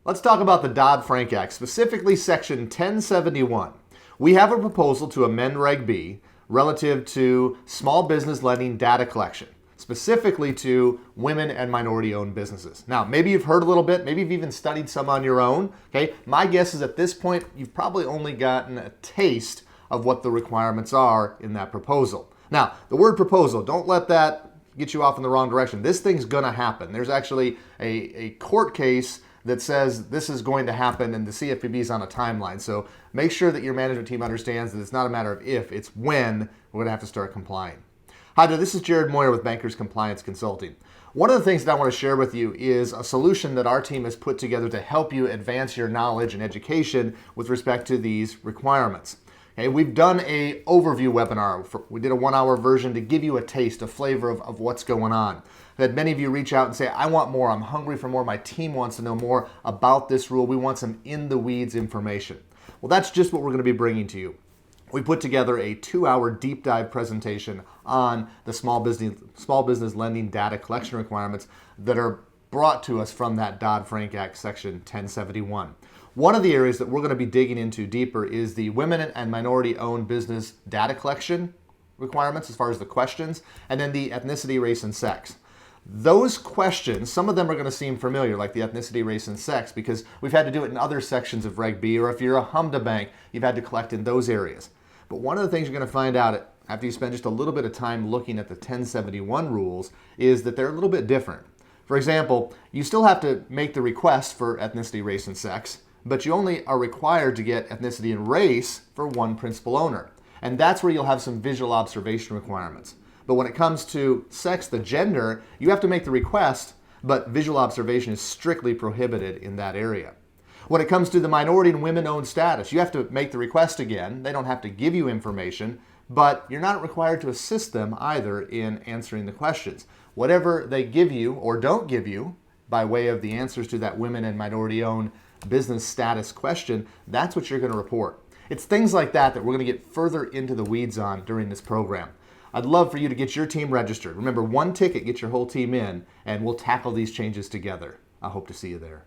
Let's talk about the Dodd-Frank Act, specifically Section 1071. We have a proposal to amend Reg B relative to small business lending data collection, specifically to women and minority-owned businesses. Now, maybe you've heard a little bit, maybe you've even studied some on your own. Okay, my guess is at this point, you've probably only gotten a taste of what the requirements are in that proposal. Now, the word proposal, don't let that get you off in the wrong direction. This thing's gonna happen. There's actually a court case that says this is going to happen, and the CFPB is on a timeline. So make sure that your management team understands that it's not a matter of if, it's when we're going to have to start complying. Hi there, this is Jerod Moyer with Bankers Compliance Consulting. One of the things that I want to share with you is a solution that our team has put together to help you advance your knowledge and education with respect to these requirements. Okay, we've done an overview webinar. We did a 1-hour version to give you a taste, a flavor of what's going on. I've had many of you reach out and say, I want more, I'm hungry for more, my team wants to know more about this rule. We want some in-the-weeds information. Well, that's just what we're going to be bringing to you. We put together a 2-hour deep dive presentation on the small business lending data collection requirements that are brought to us from that Dodd-Frank Act Section 1071. One of the areas that we're going to be digging into deeper is the women and minority-owned business data collection requirements as far as the questions, and then the ethnicity, race, and sex. Those questions, some of them are going to seem familiar, like the ethnicity, race, and sex, because we've had to do it in other sections of Reg B, or if you're a HMDA bank, you've had to collect in those areas. But one of the things you're going to find out after you spend just a little bit of time looking at the 1071 rules is that they're a little bit different. For example, you still have to make the request for ethnicity, race, and sex, but you only are required to get ethnicity and race for one principal owner. And that's where you'll have some visual observation requirements. But when it comes to sex, the gender, you have to make the request, but visual observation is strictly prohibited in that area. When it comes to the minority and women-owned status, you have to make the request again. They don't have to give you information, but you're not required to assist them either in answering the questions. Whatever they give you or don't give you by way of the answers to that women and minority-owned business status question, that's what you're going to report. It's things like that that we're going to get further into the weeds on during this program. I'd love for you to get your team registered. Remember, one ticket gets your whole team in, and we'll tackle these changes together. I hope to see you there.